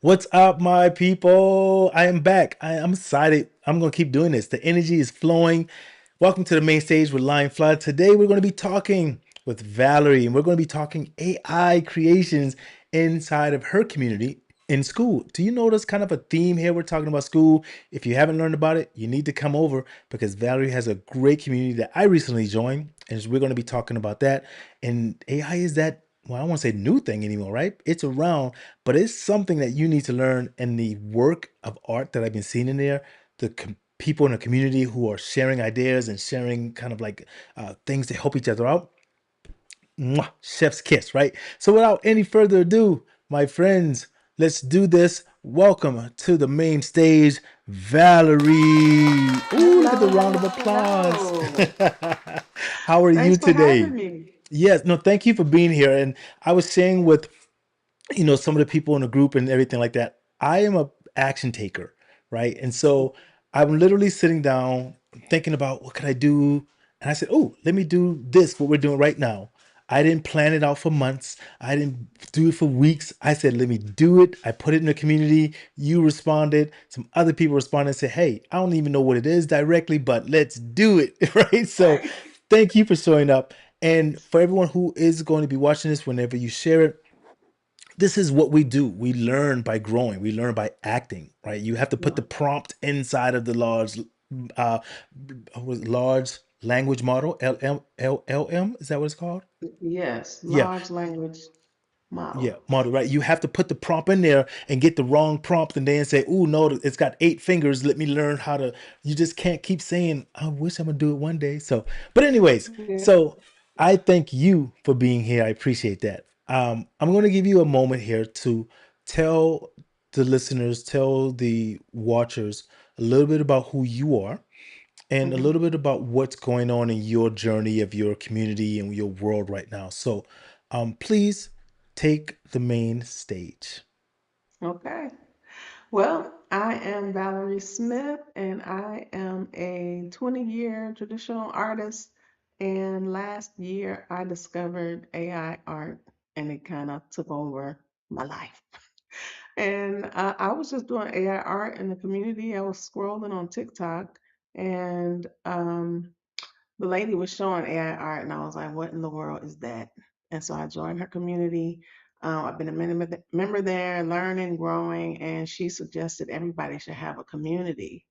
What's up, my people? I am back. I'm excited. I'm going to keep doing this. The energy is flowing. Welcome to the main stage with Lion Flood. Today, we're going to be talking with Valarie, and we're going to be talking AI creations inside of her community in school. Do you notice kind of a theme here? We're talking about school. If you haven't learned about it, you need to come over because Valarie has a great community that I recently joined, and we're going to be talking about that. And AI is that, well, I don't want to say new thing anymore, right? It's around, but it's something that you need to learn. In the work of art that I've been seeing in there, people in the community who are sharing ideas and sharing kind of like things to help each other out. Mwah, chef's kiss, right? So without any further ado, my friends, let's do this. Welcome to the main stage, Valarie. Ooh, look at the Hello, round hello, of applause. hello. How are you Thanks for having today? me. Yes, no, thank you for being here. And I was saying with some of the people in the group and everything like that, I am a action taker, right? And so I'm literally sitting down thinking about what could I do, and I said, oh, let me do this, what we're doing right now. I didn't plan it out for months. I didn't do it for weeks. I said, let me do it. I put it in the community. You responded. Some other people responded and said, hey, I don't even know what it is directly, but let's do it. Right. So Right. thank you for showing up. And for everyone who is going to be watching this, whenever you share it, this is what we do. We learn by growing. We learn by acting, right? You have to put Yeah. the prompt inside of the uh, large language model, LLM. Is that what it's called? Yes, Yeah, large language yeah, model. model, right? You have to put the prompt in there and get the wrong prompt and then say, oh, no, it's got 8 fingers. Let me learn how to. You just can't keep saying, I wish I'm going to do it one day. So, but anyways, Yeah. so I thank you for being here. I appreciate that. I'm going to give you a moment here to tell the listeners, tell the watchers a little bit about who you are and a Hmm. little bit about what's going on in your journey of your community and your world right now. So, please take the main stage. Okay. Well, I am Valerie Smith, and I am a 20-year traditional artist. And last year, I discovered AI art, and it kind of took over my life. And I was just doing AI art in the community. I was scrolling on TikTok, and the lady was showing AI art, and I was like, "What in the world is that?" And so I joined her community. I've been a member there, learning, growing, and she suggested everybody should have a community.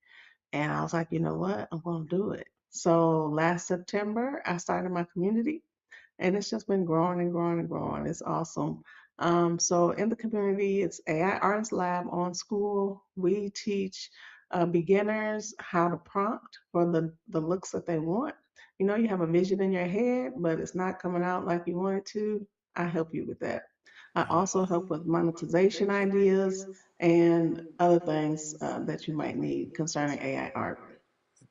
And I was like, you know what? I'm going to do it. So last September, I started my community, and it's just been growing and growing and growing. It's awesome. So in the community, it's AI Artist Lab on school. We teach beginners how to prompt for the looks that they want. You know, you have a vision in your head, but it's not coming out like you want it to. I help you with that. I also help with monetization ideas and other things that you might need concerning AI art.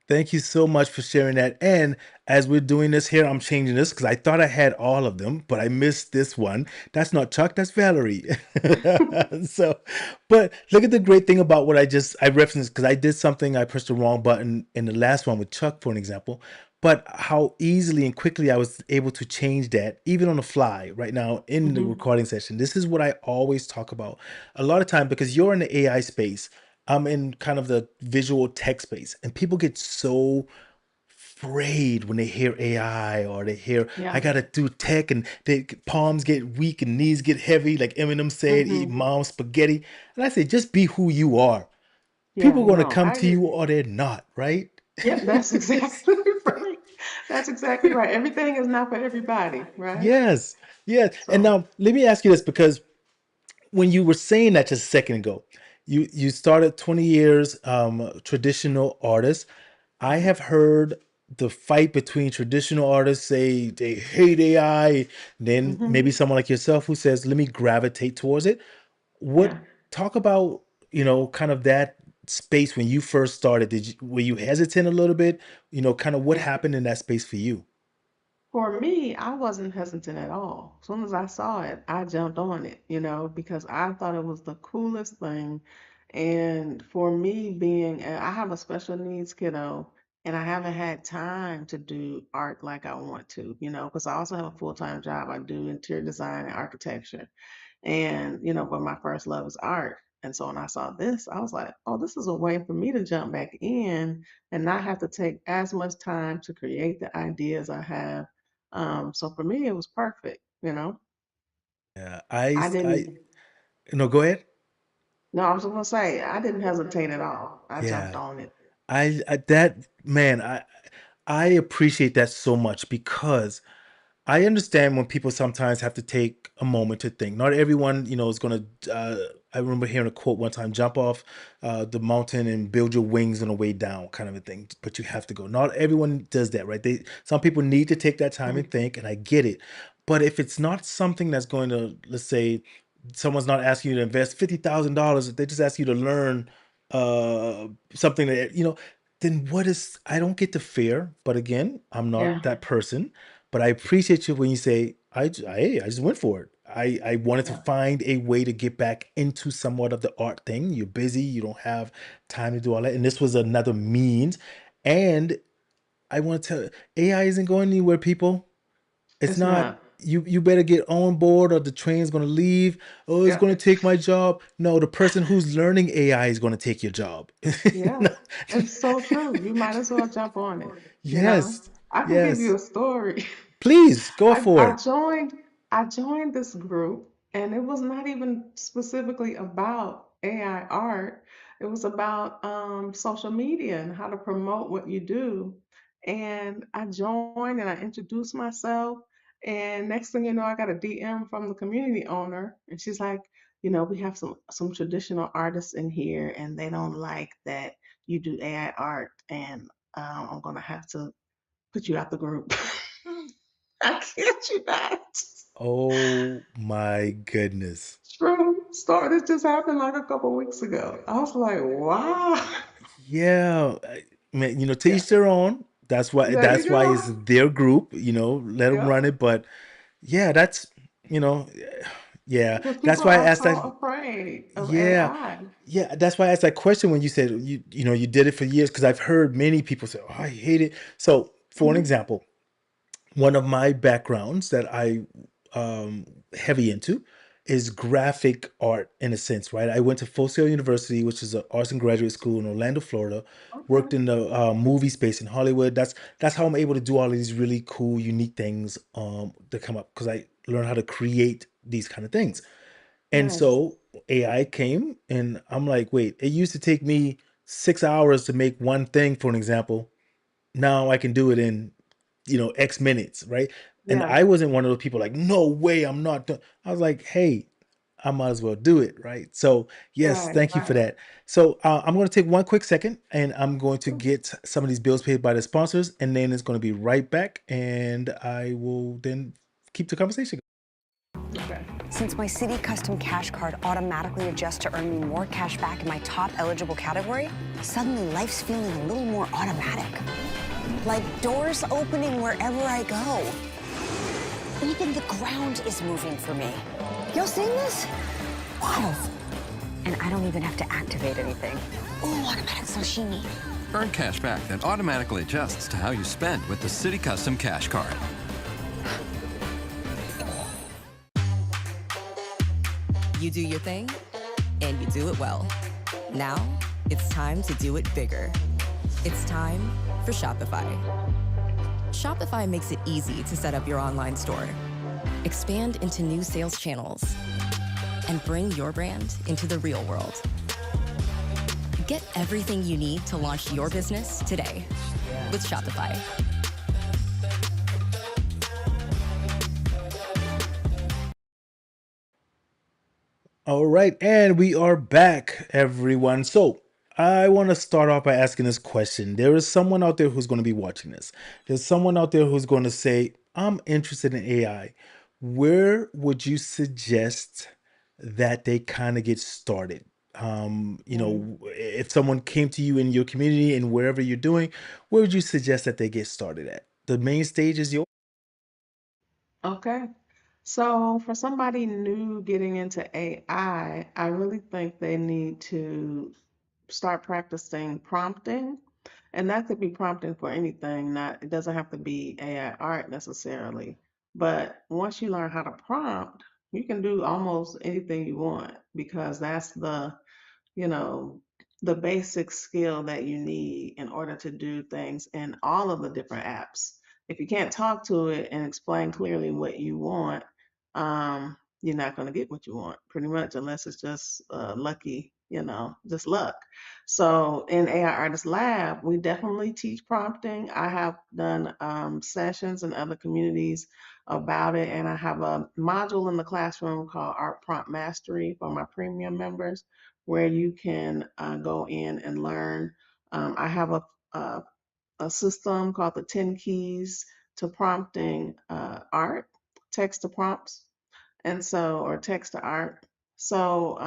Thank you so much for sharing that. And as we're doing this here, I'm changing this because I thought I had all of them, but I missed this one. That's not Chuck, that's Valerie. So, but look at the great thing about what I referenced because I did something, I pressed the wrong button in the last one with Chuck, for an example. But how easily and quickly I was able to change that, even on the fly, right now in the Hmm. recording session. This is what I always talk about a lot of time because you're in the AI space. I'm in kind of the visual tech space, and people get so afraid when they hear AI or they hear I Yeah. gotta do tech, and their palms get weak and knees get heavy, like Eminem said, eat Hmm. mom spaghetti. And I say, just be who you are. Yeah, People are gonna no, come I to you agree. or they're not, right? Yep, that's exactly right. That's exactly right. Everything is not for everybody, right? Yes, yes. And So, now let me ask you this because when you were saying that just a second ago, you started 20 years traditional artist. I mhm, have heard the fight between traditional artists say they hate AI, then maybe mhm, someone like yourself who says, let me gravitate towards it. What yeah. talk about, kind of that space when you first started? Were you hesitant a little bit? Kind of what Yeah. happened in that space for you? For me, I wasn't hesitant at all. As soon as I saw it, I jumped on it, because I thought it was the coolest thing. And for me, I have a special needs kiddo, and I haven't had time to do art like I want to, because I also have a full-time job. I do interior design and architecture. And, but my first love is art. And so when I saw this, I was like, oh, this is a way for me to jump back in and not have to take as much time to create the ideas I have. So for me, it was perfect, you know. Yeah, I I, didn't, no, go ahead. no, I was gonna say, I didn't hesitate at all. I jumped Yeah, on it. I that man, I appreciate that so much because I understand when people sometimes have to take a moment to think. Not everyone, is going to. I remember hearing a quote one time: "Jump off the mountain and build your wings on the way down," kind of a thing. But you have to go. Not everyone does that, right? Some people need to take that time and Mm, think, and I get it. But if it's not something that's going to, let's say, someone's not asking you to invest $50,000, they just ask you to learn something that then what is? I don't get the fear. But again, I'm not yeah, that person, but I appreciate you when you say, hey, I just went for it. I wanted to yeah, find a way to get back into somewhat of the art thing. You're busy, you don't have time to do all that. And this was another means. And I want to tell AI isn't going anywhere, people. It's it's not. not. You better get on board or the train's going to leave. Oh, it's Yeah, going to take my job. No, the person who's learning AI is going to take your job. yeah, it's so true. You might as well jump on it, you know. Yes. I can give you Yes. a story. Please go I, for I it. joined I joined this group and it was not even specifically about AI art. It was about social media and how to promote what you do. And I joined and I introduced myself. And next thing you know, I got a DM from the community owner, and she's like, we have some traditional artists in here, and they don't like that you do AI art, and I'm gonna have to put you out the group. I kid you not. Oh my goodness. True story. This just happened like a couple weeks ago. I was like, wow. Yeah, man, to Yeah, each their own. That's why there you that's why go. it's their group, let them Yep. run it. But yeah, you know, yeah, Because that's people why I are asked that. so afraid of Yeah, AI. yeah, that's why I asked that question when you said you did it for years, because I've heard many people say, "Oh, I hate it." So, for an Hmm. example, one of my backgrounds that I heavy into is graphic art in a sense, right? I went to Full Sail University, which is an arts and graduate school in Orlando, Florida. Okay. Worked in the movie space in Hollywood. That's how I'm able to do all of these really cool, unique things that come up because I learned how to create these kind of things. And Nice. so AI came, and I'm like, wait, it used to take me 6 hours to make one thing, for an example. Now I can do it in X minutes, right? And Yeah. I wasn't one of those people like, no way, I'm not done. I was like, hey, I might as well do it, right? So yes, Right. thank you for Right. that. So I'm going to take one quick second, and I'm going to Sure. get some of these bills paid by the sponsors, and then it's going to be right back, and I will then keep the conversation. Okay. Since my City Custom Cash Card automatically adjusts to earn me more cash back in my top eligible category, suddenly life's feeling a little more automatic. Like doors opening wherever I go. Even the ground is moving for me. Y'all seen this? Wow. And I don't even have to activate anything. Ooh, automatic sashimi. Earn cash back that automatically adjusts to how you spend with the City Custom Cash Card. You do your thing, and you do it well. Now, it's time to do it bigger. It's time for Shopify. Shopify makes it easy to set up your online store, expand into new sales channels, and bring your brand into the real world. Get everything you need to launch your business today with Shopify. All right, and we are back, everyone. So I want to start off by asking this question. There is someone out there who's going to be watching this. There's someone out there who's going to say, I'm interested in AI. Where would you suggest that they kind of get started? Mm. If someone came to you in your community and wherever you're doing, where would you suggest that they get started at? The main stage is yours. Okay. So for somebody new getting into AI, I really think they need to start practicing prompting. And that could be prompting for anything, not it doesn't have to be AI art necessarily. But once you learn how to prompt, You can do almost anything you want because that's you know, the basic skill that you need in order to do things in all of the different apps. If you can't talk to it and explain clearly what you want, you're not going to get what you want pretty much unless it's just lucky, just luck. So in AI Artist Lab, we definitely teach prompting. I have done sessions in other communities about it, and I have a module in the classroom called Art Prompt Mastery for my premium members where you can go in and learn. I have a, a system called the 10 Keys to Prompting Art, text to prompts, and so, or text to art. So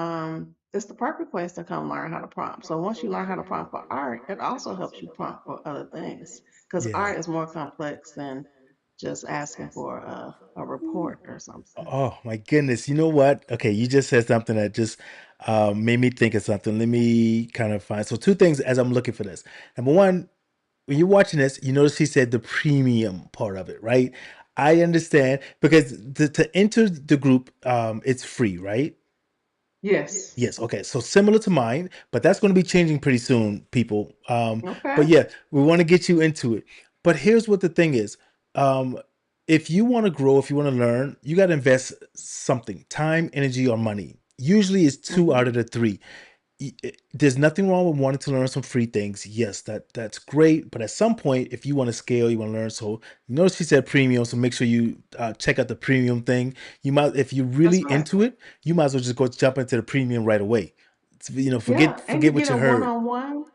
it's the perfect place to come learn how to prompt. So once you learn how to prompt for art, it also helps you prompt for other things because Yeah. art is more complex than just asking for a report or something. Oh my goodness. You know what? Okay, you just said something that just made me think of something. Let me kind of find. So two things as I'm looking for this. Number one, when you're watching this, you notice he said the premium part of it, right? I understand because to enter the group, it's free, right? Yes. Yes, okay. So similar to mine, but that's going to be changing pretty soon, people. But Okay. yeah, we want to get you into it. But here's what the thing is. Um, if you want to grow, if you want to learn, you got to invest something, time, energy, or money. Usually it's two Hmm. out of the three. There's nothing wrong with wanting to learn some free things. Yes, that's great. But at some point, if you want to scale, you want to learn. So you notice she said premium. So make sure you check out the premium thing. You might, if you're That's really right. into it, you might as well just go jump into the premium right away. Yeah, and you Forget what get you a heard. one-on-one.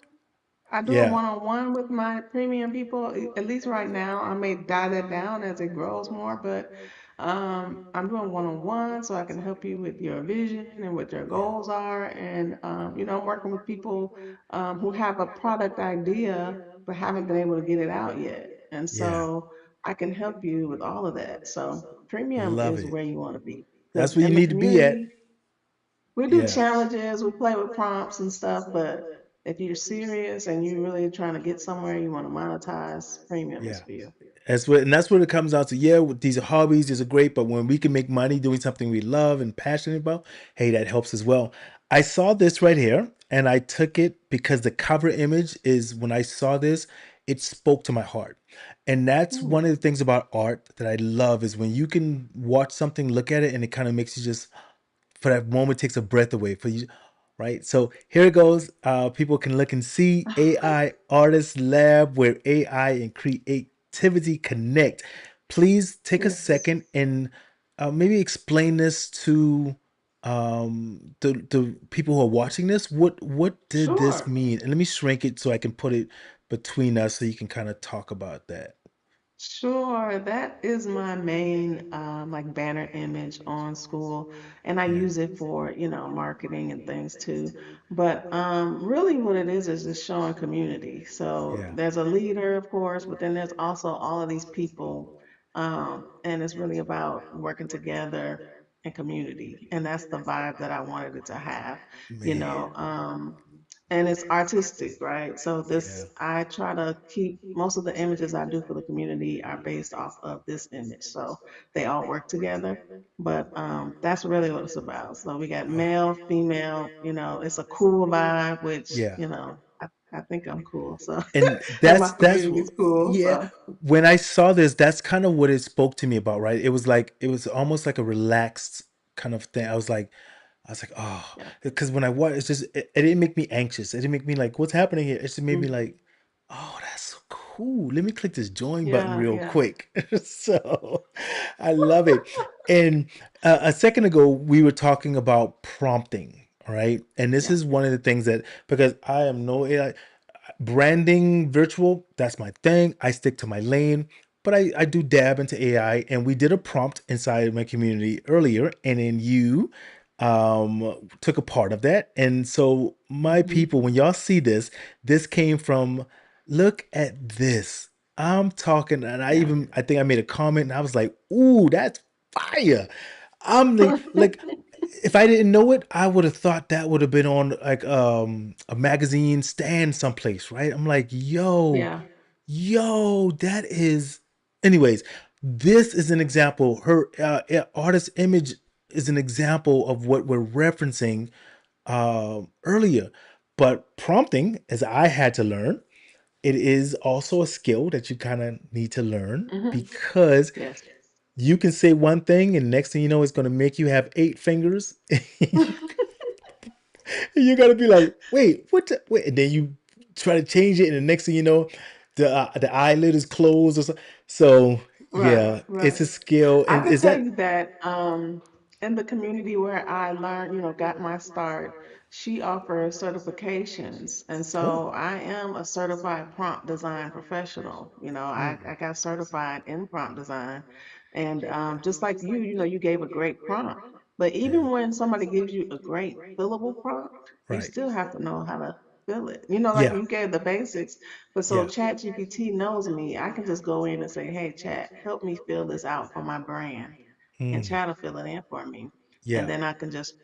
I do a Yeah, one-on-one with my premium people, at least right now. I may die that down as it grows more, but I'm doing one-on-one so I can help you with your vision and what your yeah, goals are. And I'm working with people who have a product idea but haven't been able to get it out yet. And yeah. so I can help you with all of that. So premium Love is it. where you want to be. That's Because where you in the need to be at. community, we do Yeah. challenges, we play with prompts and stuff, but if you're serious and you're really trying to get somewhere, you want to monetize, premium is Yeah. for you. That's what it comes down to. Yeah, these are hobbies, these are great, but when we can make money doing something we love and passionate about, hey, that helps as well. I saw this right here and I took it because the cover image is when I saw this, it spoke to my heart. And that's Hmm. one of the things about art that I love is when you can watch something, look at it, and it kind of makes you just for that moment takes a breath away for you, right? So here it goes. People can look and see AI Artist Lab where AI and creativity connect. Please take a Yes, second and maybe explain this to the people who are watching this. What did this sure. mean? And let me shrink it so I can put it between us so you can kind of talk about that. Sure, that is my main like banner image on school, and I Yeah, use it for, marketing and things too. But really what it is just showing community. So yeah, there's a leader, of course, but then there's also all of these people, and it's really about working together in community, and that's the vibe that I wanted it to have, you man. know. And it's artistic, right? So Yeah. this, I try to keep most of the images I do for the community are based off of this image. So they all work together. But that's really what it's about. So we got male, female, it's a cool vibe, which, Yeah. I think I'm cool. So, And and my that's community is cool. yeah. So, When I saw this, that's kind of what it spoke to me about, right? It was almost like a relaxed kind of thing. I was like, oh, yeah. because when I watched, it didn't make me anxious. It didn't make me like, what's happening here? It just made me Mhm. like, oh, that's so cool. Let me click this join button Yeah, real yeah. quick. So I love it. And a second ago, we were talking about prompting, right? And this Yeah. is one of the things that because I am no AI branding virtual, that's my thing. I stick to my lane, but I do dab into AI. And we did a prompt inside my community earlier, and then you took a part of that. And so my Mhm. people, when y'all see this, this came from look at this. I'm talking, and Yeah. I think I made a comment and I was like, ooh, that's fire. I'm like if I didn't know it, I would have thought that would have been on like a magazine stand someplace, right? I'm like, Yeah. that is anyways, this is an example. Her artist image is an example of what we're referencing earlier. But prompting, as I had to learn, it is also a skill that you kind of need to learn Hmm. because Yes. you can say one thing and next thing you know it's going to make you have eight fingers. You got to be like, wait, wait, and then you try to change it and the next thing you know the eyelid is closed or so. So Right, yeah, it's right. a skill. I And can is tell that you that in the community where I learned, got my start, she offers certifications. And oh, so I am a certified prompt design professional. I got certified in prompt design. And just like you gave a great prompt. But yeah, even when somebody gives you a great fillable prompt, you right. still have to know how to fill it. Like Yeah, you gave the basics, but so yeah. ChatGPT knows me. I can just go in and say, "Hey, Chat, help me fill this out for my brand," and Mm, Chat will fill it in for me. And yeah, then I can just,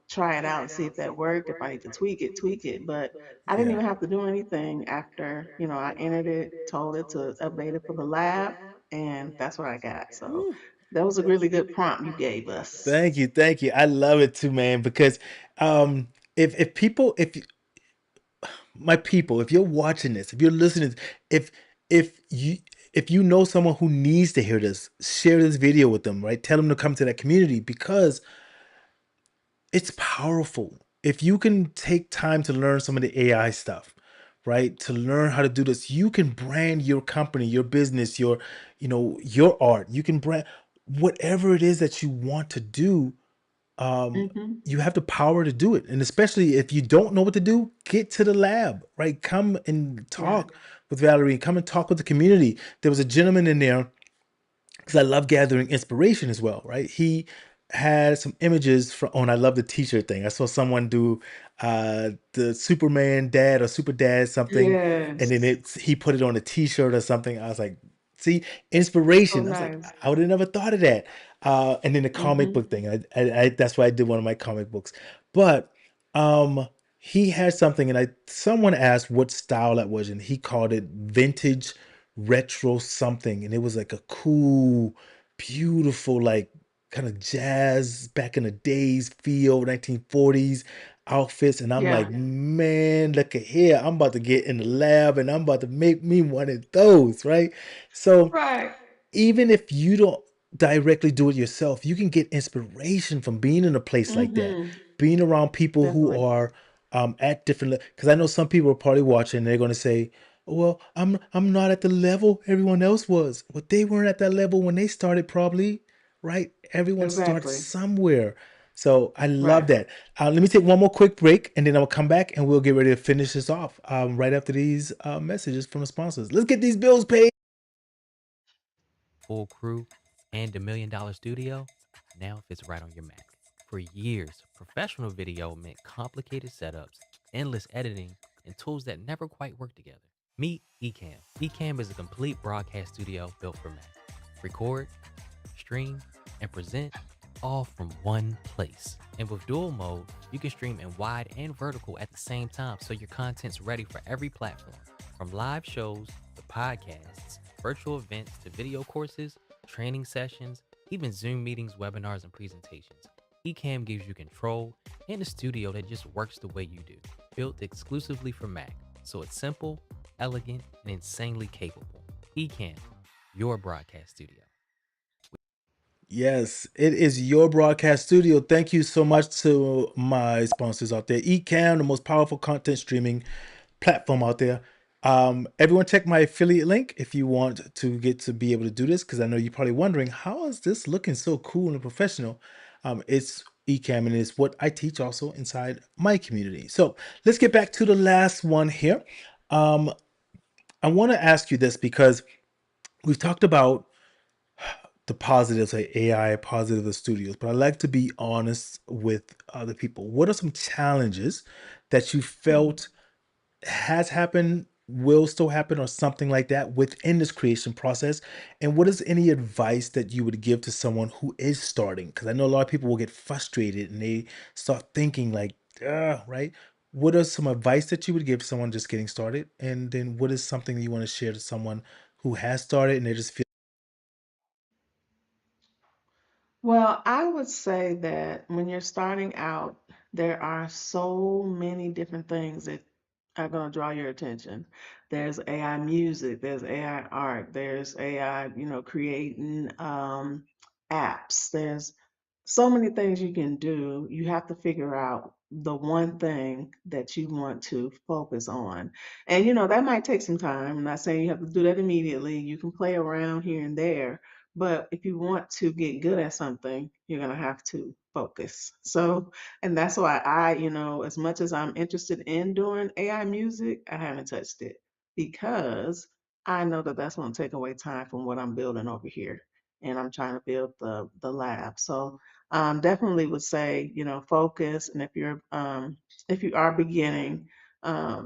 try it out and see if that worked. If I need to tweak it. But I didn't yeah. even have to do anything after, I entered it, told it to update it for the lab, and that's what I got. So Woo. that was a really good prompt you gave us. Thank you, thank you. I love it too, man, because if people if my people, if you're watching this, if you're listening, if if you if you know someone who needs to hear this, share this video with them, right? Tell them to come to that community because it's powerful. If you can take time to learn some of the AI stuff, right? To learn how to do this, you can brand your company, your business, your art. You can brand whatever it is that you want to do. um Hmm. you have the power to do it, and especially if you don't know what to do, get to the lab, right? Come and Yeah. talk with Valerie, come and talk with the community. There was a gentleman in there because I love gathering inspiration as well, right? He had some images from, oh, and I love the t-shirt thing. I saw someone do the Superman dad or super dad something, and then Yes. he put it on a t-shirt or something. I was like, see, So inspiration. I was like, nice. I would have never thought of that. And then the comic Hmm. book thing. That's why I did one of my comic books. But um, he had something, and someone asked what style that was, and he called it vintage retro something, and it was like a cool, beautiful, like kind of jazz back in the days feel, 1940s outfits. And I'm like, Yeah. man, look at here. I'm about to get in the lab and I'm about to make me one of those, right? So Right. even if you don't directly do it yourself, you can get inspiration from being in a place like that, Hmm. being around people who Definitely. are at different. Because I know some people are probably watching. They're going to say, "Well, I'm not at the level everyone else was." Well, they weren't at that level when they started, probably, right? Everyone starts Exactly. somewhere. So I love Right. that. Let me take one more quick break, and then I'll come back and we'll get ready to finish this off right after these messages from the sponsors. Let's get these bills paid. Yes, it is your broadcast studio. Thank you so much to my sponsors out there. Ecamm, the most powerful content streaming platform out there. Everyone check my affiliate link if you want to get to be able to do this, because I know you're probably wondering, how is this looking so cool and professional? It's Ecamm and it's what I teach also inside my community. So let's get back to the last one here. Um, I want to ask you this because we've talked about the positives like AI, positive the studios, but I like to be honest with other people. What are some challenges that you felt has happened, will still happen, or something like that within this creation process? And what is any advice that you would give to someone who is starting? Because I know a lot of people will get frustrated and they start thinking like, right? What are some advice that you would give someone just getting started? And then what is something that you want to share to someone who has started and they just feel Well, I would say that when you're starting out, there are so many different things that are going to draw your attention. There's AI music, there's AI art, there's AI, creating apps. There's so many things you can do. You have to figure out the one thing that you want to focus on. And that might take some time. I'm not saying you have to do that immediately. You can play around here and there, but if you want to get good at something, you're going to have to focus. So, and that's why as much as I'm interested in doing AI music, I haven't touched it because I know that that's going to take away time from what I'm building over here. And I'm trying to build the lab. So, definitely would say, focus. And if you are beginning,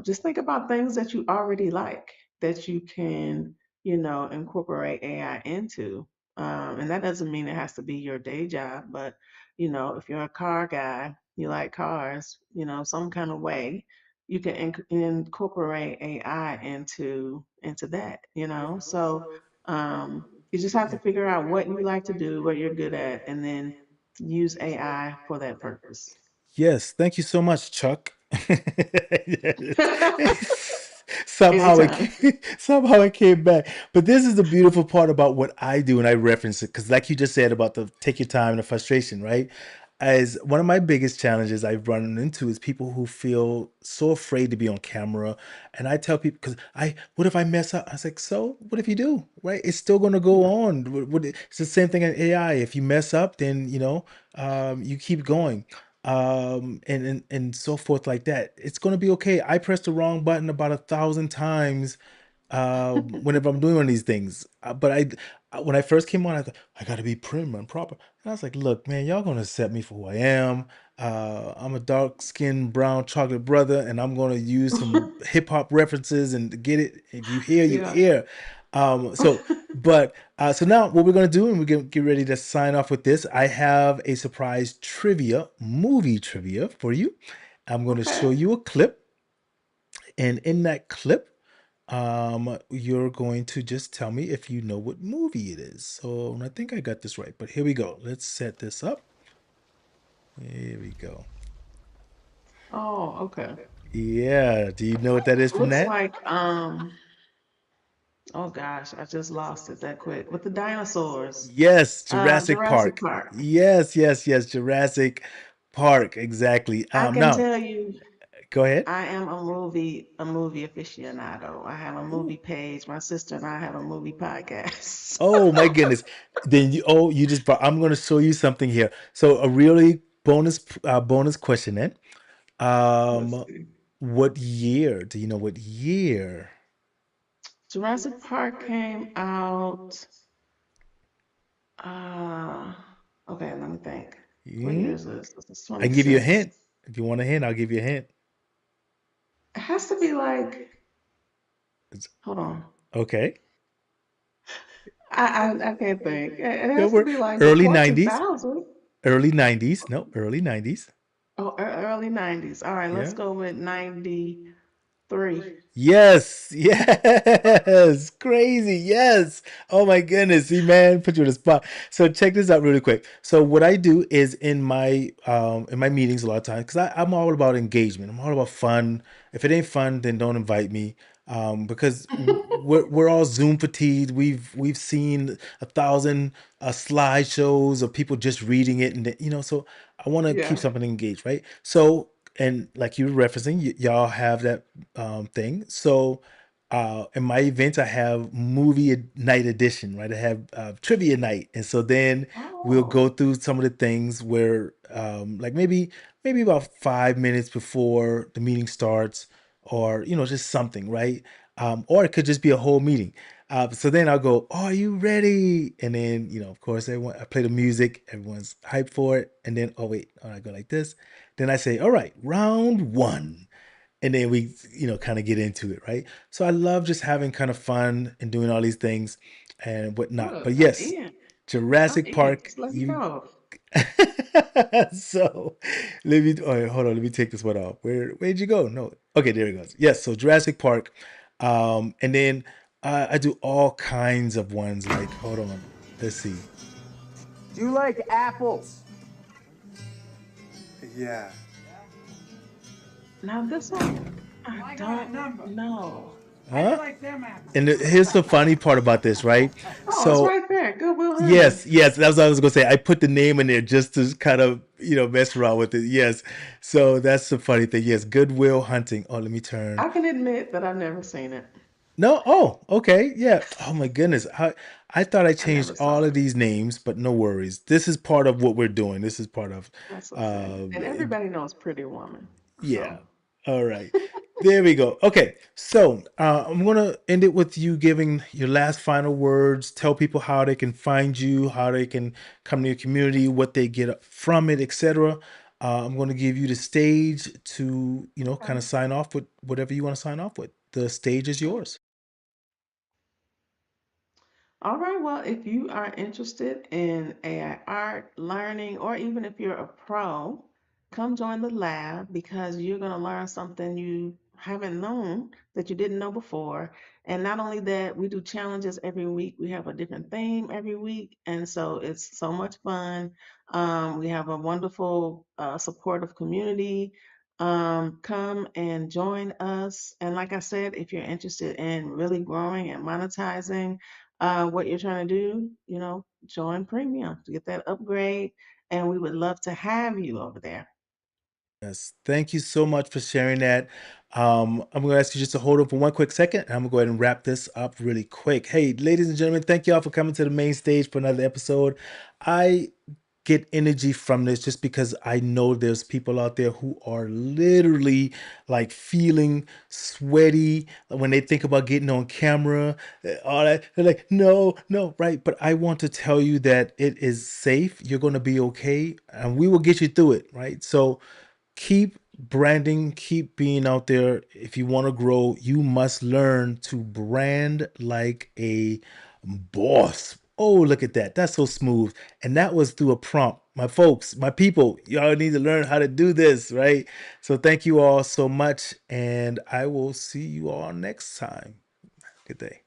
just think about things that you already like that you can, incorporate AI into. And that doesn't mean it has to be your day job, but if you're a car guy, you like cars, some kind of way, you can incorporate AI into that, So you just have to figure out what you like to do, what you're good at, and then use AI for that purpose. Yes, thank you so much, Chuck. somehow it Anytime. came, somehow it came back. But this is the beautiful part about what I do, and I reference it because, like you just said about the take your time and the frustration, right? As one of my biggest challenges I've run into is people who feel so afraid to be on camera, and I tell people because what if I mess up? I was like, so what if you do, right? It's still going to go Yeah. on. It's the same thing in AI. If you mess up, then you keep going and so forth like that. It's gonna be okay. I pressed the wrong button about 1,000 times whenever I'm doing one of these things. When I first came on, I thought I gotta be prim and proper. And I was like, look, man, y'all gonna accept me for who I am. I'm a dark skinned brown chocolate brother, and I'm gonna use some hip hop references and to get it. If you hear, you Yeah. hear. So now what we're gonna do, and we're gonna get ready to sign off with this. I have a surprise movie trivia for you. I'm gonna show Okay. you a clip, and in that clip, you're going to just tell me if you know what movie it is. So and I think I got this right, but here we go. Let's set this up. Here we go. Oh, okay. Yeah, do you know what that is from Looks that? like oh gosh, I just lost it that quick. With the dinosaurs. Yes, Jurassic Jurassic Park. Park. Yes, yes, yes, Jurassic Park. Exactly. I can Now tell you go ahead. I am a movie aficionado. I have a movie page. My sister and I have a movie podcast. Oh my goodness. Then you just brought, I'm going to show you something here. So a really bonus question then. Let's Um see. what year? Do you know what year? Jurassic Park came out. Uh, okay, let me think. What year Hmm? is this? This is I can give you a 26. hint. If you want a hint, I'll give you a hint. It has to be like, It's, hold on. okay. I can't think. It Yeah, has to we're be like early before 90s. 2000. Early 90s. No, early 90s. Oh, early 90s. All right, let's Yeah. go with 93. Yes, yes, crazy, yes. Oh my goodness, see, man, put you on the spot. So check this out really quick. So what I do is in my meetings a lot of times because I'm all about engagement. I'm all about fun. If it ain't fun, then don't invite me. Because we're all Zoom fatigued. We've seen 1,000 slideshows of people just reading it, and so I want to keep Yeah. something engaged, right? So and like you were referencing, y'all have that thing. So in my events, I have night edition, right? I have trivia night, and so then we'll Oh, go through some of the things where, like maybe about 5 minutes before the meeting starts, or just something, right? Or it could just be a whole meeting. So then I'll go, oh, are you ready? And then, of course, I play the music, everyone's hyped for it. And then, oh, wait, I go like this. Then I say, all right, round one. And then we, kind of get into it, right? So I love just having kind of fun and doing all these things and whatnot. look, But I'm yes, in. I'm Jurassic in. Park, Just let me you know. so hold on, let me take this one off. Where'd you go? No. Okay, there it goes. Yes, so Jurassic Park. And then I do all kinds of ones like hold on. Let's see. Do you like apples? Yeah. Now this one, I don't know. Huh? And here's the funny part about this, right? Oh, it's So right there. Goodwill Hunting. yes, yes, that's what I was gonna say. I put the name in there just to kind of, mess around with it. Yes. So that's the funny thing. Yes, Goodwill Hunting. Oh, let me turn. I can admit that I've never seen it. No, oh, okay. Yeah. Oh my goodness. I thought I I changed never all saw of it. these names, but no worries. This is part of what we're doing. This is part of That's okay. uh And everybody knows Pretty Woman. yeah. So, All right. There we go. Okay. So I'm going to end it with you giving your last final words. Tell people how they can find you, how they can come to your community, what they get from it, etc. I'm going to give you the stage to, kind okay. of sign off with whatever you want to sign off with. The stage is yours. All right, well, if you are interested in AI art, learning, or even if you're a pro, come join the lab because you're going to learn something you haven't known that you didn't know before. And not only that, we do challenges every week. We have a different theme every week. And so it's so much fun. We have a wonderful, supportive community. Come and join us. And like I said, if you're interested in really growing and monetizing, what you're trying to do, join premium to get that upgrade. And we would love to have you over there. Yes, thank you so much for sharing that. I'm going to ask you just to hold on for one quick second, and I'm going to go ahead and wrap this up really quick. Hey, ladies and gentlemen, thank you all for coming to the main stage for another episode. I get energy from this just because I know there's people out there who are literally like feeling sweaty when they think about getting on camera, all that. They're like, no, no, right? But I want to tell you that it is safe. You're going to be okay, and we will get you through it, right? So keep branding, keep being out there. If you want to grow, you must learn to brand like a boss. Oh, look at that. That's so smooth. And that was through a prompt. My folks, my people, y'all need to learn how to do this, right? So thank you all so much. And I will see you all next time. Good day.